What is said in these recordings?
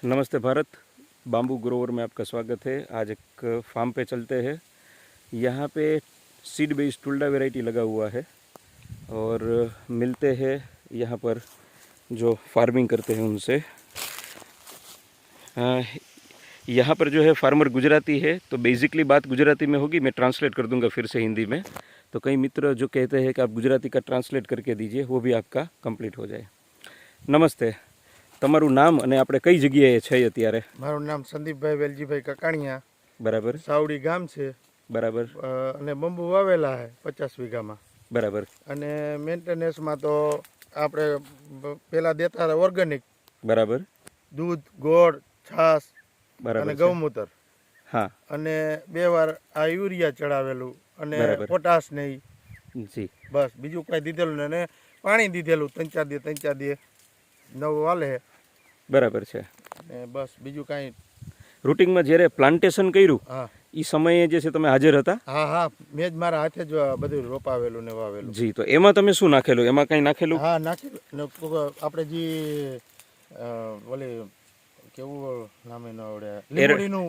नमस्ते भारत, बाम्बू ग्रोवर में आपका स्वागत है। आज एक फार्म पे चलते हैं। यहाँ पे सीड बेस्ड टुल्डा वैरायटी लगा हुआ है और मिलते हैं यहाँ पर जो फार्मिंग करते हैं उनसे। यहाँ पर जो है फार्मर गुजराती है, तो बेसिकली बात गुजराती में होगी, मैं ट्रांसलेट कर दूंगा फिर से हिंदी में। तो कई मित्र जो कहते हैं कि आप गुजराती का ट्रांसलेट करके दीजिए, वो भी आपका कंप्लीट हो जाए। नमस्ते, તમારું નામ અને આપણે કઈ જગ્યાએ છે અત્યારે? મારું નામ સંદીપભાઈ વેલજીભાઈ કકાણિયા, બરાબર સાવડી ગામ છે, બરાબર અને બંબુ વાવેલા છે 50 વીઘામાં. બરાબર અને મેન્ટેનન્સમાં તો આપણે પહેલાં દેતા હતા ઓર્ગેનિક બરાબર દૂધ, ગોળ, છાશ બરાબર અને છે. ગૌમૂત્ર, હા અને 2 વાર આ યુરિયા ચડાવેલું અને બરાબર. પોટાશ નહીં, જી બસ બીજું કાંઈ દીધેલું ને. અને પાણી દીધેલું 3-4 દી નવું વાલે બરાબર છે. ને બસ બીજું કાંઈ. રૂટિંગમાં જ્યારે પ્લાન્ટેશન કર્યું હા એ સમયે જે છે તમે હાજર હતા? હા હા મેં જ મારા હાથે જ બધું રોપાવેલું ને વાવેલું. જી, તો એમાં તમે શું નાખેલું? એમાં કંઈ નાખેલું? હા નાખેલું ને. આપણે જે ઓલી કેવું નામ એનું આવડે,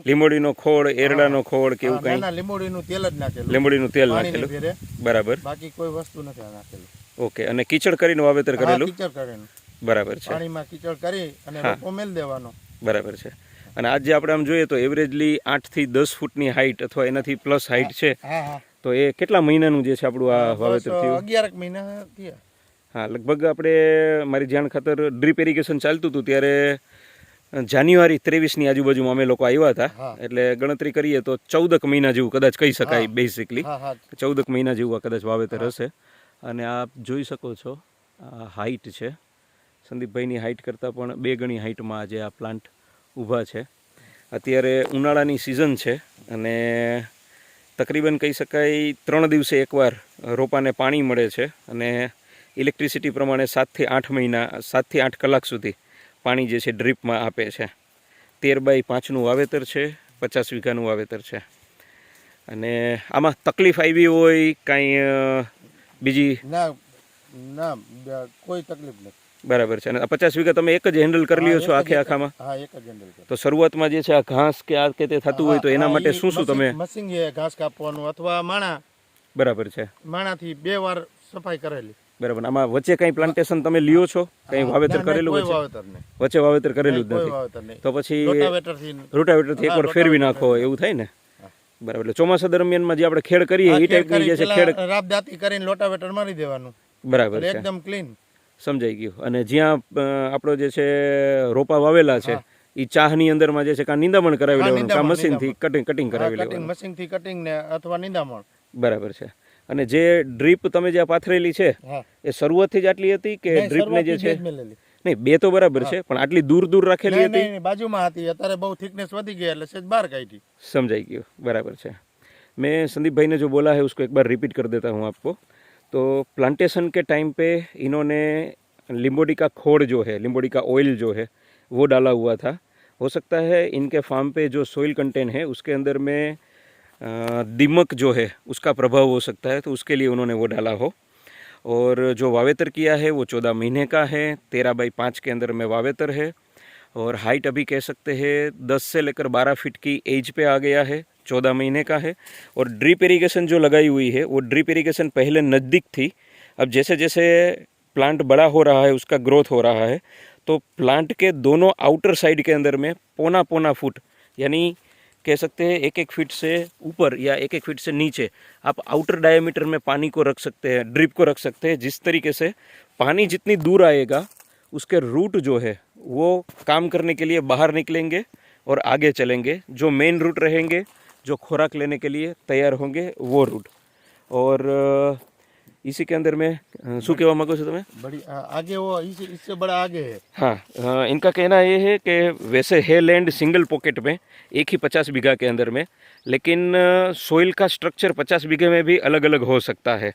લીંબોડીનો ખોળ, એરડાનો ખોળ કે એવું ના કંઈ? ના, લીંબોડીનું તેલ જ નાખેલું. લીંબોડીનું તેલ પાણીની નાખેલું. ફેરે બરાબર, બાકી કોઈ વસ્તુ નથી નાખેલું. ઓકે. અને કીચડ કરીને વાવેતર હા, કરેલું? કીચડ કરીને બરાબર છે. પાણીમાં કીચડ કરી અને હા. રોપો મેલ દેવાનો. બરાબર છે. અને આજ જે આપણે આમ જોઈએ તો એવરેજલી 8 થી 10 ફૂટની હાઈટ અથવા એનાથી પ્લસ હાઈટ છે. હા હા, તો એ કેટલા મહિનાનું જે છે આપણું આ વાવેતર બસ થયું? 11 મહિના થયા. હા, લગભગ આપણે મારી જાણ ખાતર ડ્રીપ ઇરિગેશન ચાલતું હતું ત્યારે જાન્યુઆરી 23ની આજુબાજુમાં અમે લોકો આવ્યા હતા. હા. એટલે ગણતરી કરીએ તો 14 મહિના જેવું કદાચ કહી શકાય. હા. બેઝિકલી હા હા 14 મહિના જેવું આ કદાચ વાવેતર હા. હશે. અને આપ જોઈ શકો છો આ હાઈટ છે. સંદીપભાઈની હાઈટ કરતાં પણ 2 ગણી હાઈટમાં આજે આ પ્લાન્ટ ઊભા છે. અત્યારે ઉનાળાની સિઝન છે અને તકરીબન કહી શકાય 3 દિવસે એકવાર રોપાને પાણી મળે છે અને ઇલેક્ટ્રિસિટી પ્રમાણે 7 થી 8 કલાક સુધી પાણી જે છે ડ્રીપમાં આપે છે. 13x5નું વાવેતર છે, 50 વીઘાનું વાવેતર છે. અને આમાં તકલીફ આવી હોય કાંઈ બીજી? ના ના, કોઈ તકલીફ નથી. બરાબર છે. અને 50 વીઘા તમે એક જ હેન્ડલ કરી લ્યો છો આખે આખામાં? હા, એક જ હેન્ડલ કરે. તો શરૂઆતમાં જે છે આ ઘાસ કે આ કે તે થતું હોય તો એના માટે શું શું તમે? મશીન એ ઘાસ કાપવાનું અથવા માણા. બરાબર છે. માણાથી 2 વાર સફાઈ કરેલી. બરાબર. આમાં વચ્ચે કંઈ પ્લાન્ટેશન તમે લ્યો છો? કંઈ વાવેતર કરેલું કોઈ વચ્ચે? વાવેતર નહીં. વચ્ચે વાવેતર કરેલું જ કોઈ નથી. વાવેતર નહીં. તો પછી રોટાવેટરથી રોટાવેટરથી એકવાર ફેરવી નાખો એવું થાય ને? બરાબર. એટલે ચોમાસા દરમિયાનમાં જે આપણે ખેડ કરીએ એ ટાઈપની જે છે ખેડ રાબ દાતી કરીને લોટાવેટર મારી દેવાનું. બરાબર એટલે છે. એકદમ ક્લીન. સમજાઈ ગયું. અને જ્યાં આપણો જે છે રોપા વાવેલા છે એ ચાહની અંદરમાં જે છે કાં નિંદામણ કરાવી લેવાનું, કાં મશીનથી કટિંગ કરાવી કટિંગ લેવાનું. મશીનથી કટિંગ ને અથવા નિંદામણ. બરાબર છે. અને જે ડ્રીપ તમે જે આ પાથરેલી છે હા, એ શરૂઆતથી જ આટલી હતી કે ડ્રીપને જે છે? મેલેલી. નહીં, 2 તો બરાબર છે, પણ આટલી દૂર દૂર રાખેલી નહીં હતી? નહીં, બાજુમાં હતી. અત્યારે બહુ થિકનેસ વધી ગઈ એટલે સેજ બહાર કાઢી. समझाई गयो. बराबर है. मैं संदीप भाई ने जो बोला है उसको एक बार रिपीट कर देता हूँ आपको. तो प्लांटेशन के टाइम पे इन्होंने लिम्बोडी का खोड़ जो है, लिम्बोडी का ऑयल जो है वो डाला हुआ था. हो सकता है इनके फार्म पे जो सोइल कंटेंट है उसके अंदर में दीमक जो है उसका प्रभाव हो सकता है, तो उसके लिए उन्होंने वो डाला हो. और जो वावेतर किया है वो 14 महीने का है. 13x5 के अंदर में वावेतर है. और हाइट अभी कह सकते हैं 10 से लेकर 12 फीट की एज पे आ गया है. 14 महीने का है. और ड्रिप इरिगेशन जो लगाई हुई है वो ड्रिप इरिगेशन पहले नज़दीक थी. अब जैसे जैसे प्लांट बड़ा हो रहा है, उसका ग्रोथ हो रहा है, तो प्लांट के दोनों आउटर साइड के अंदर में पौना फुट, यानी कह सकते हैं 1-1 फीट से ऊपर या 1-1 फीट से नीचे आप आउटर डायमीटर में पानी को रख सकते हैं, ड्रिप को रख सकते हैं. जिस तरीके से पानी जितनी दूर आएगा उसके रूट जो है वो काम करने के लिए बाहर निकलेंगे और आगे चलेंगे. जो मेन रूट रहेंगे, जो खुराक लेने के लिए तैयार होंगे, वो रूट. और इसी के अंदर में शू कहवा मांगो છો તમે? बड़ी आगे वो इससे बड़ा आगे है. हाँ, इनका कहना ये है कि वैसे है लैंड सिंगल पॉकेट में, एक ही 50 बीघा के अंदर में, लेकिन सोइल का स्ट्रक्चर 50 बीघे में भी अलग अलग हो सकता है.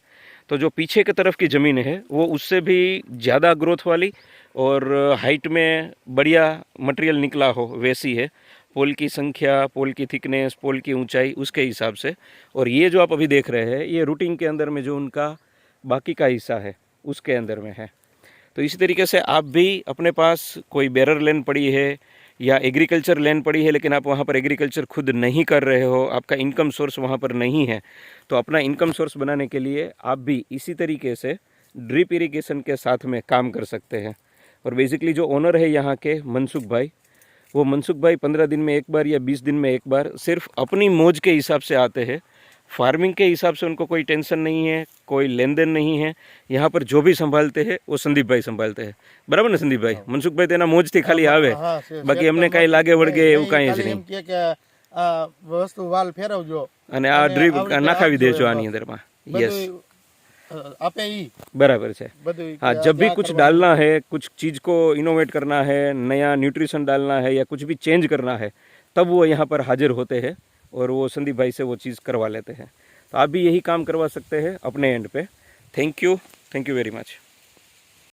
तो जो पीछे की तरफ की ज़मीन है वो उससे भी ज़्यादा ग्रोथ वाली और हाइट में बढ़िया मटेरियल निकला हो वैसी है. पोल की संख्या, पोल की थिकनेस, पोल की ऊंचाई उसके हिसाब से. और ये जो आप अभी देख रहे हैं ये रूटिंग के अंदर में जो उनका बाकी का हिस्सा है उसके अंदर में है. तो इसी तरीके से आप भी अपने पास कोई बेरर लैंड पड़ी है या एग्रीकल्चर लैंड पड़ी है लेकिन आप वहाँ पर एग्रीकल्चर खुद नहीं कर रहे हो, आपका इनकम सोर्स वहाँ पर नहीं है, तो अपना इनकम सोर्स बनाने के लिए आप भी इसी तरीके से ड्रिप इरिगेशन के साथ में काम कर सकते हैं। और बेसिकली जो ओनर है यहाँ के मनसुख भाई, वो मनसुख भाई 15 दिन में एक बार या 20 दिन में एक बार सिर्फ अपनी मौज के हिसाब से आते हैं। फार्मिंग के हिसाब से उनको कोई टेंशन नहीं है, कोई लेन देन नहीं है। यहाँ पर जो भी संभालते हैं वो संदीप भाई संभालते हैं, बराबर ने संदीप भाई? मनसुख भाई તેના મોજથી ખાલી આવે, બાકી એમને કાંઈ લાગે વળગે એવું કાંઈ જ નહીં, આ વસ્તુ વાલ ફેરવજો અને આ ડ્રીપ નાખાવી દેજો આની અંદરમાં। યસ, આપે ઈ बराबर है। બધું हाँ, जब भी कुछ डालना है, कुछ चीज़ को इनोवेट करना है, नया न्यूट्रिशन डालना है या कुछ भी चेंज करना है, तब वो यहाँ पर हाजिर होते हैं और वो संदीप भाई से वो चीज़ करवा लेते हैं। तो आप भी यही काम करवा सकते हैं अपने एंड पे। Thank you very much.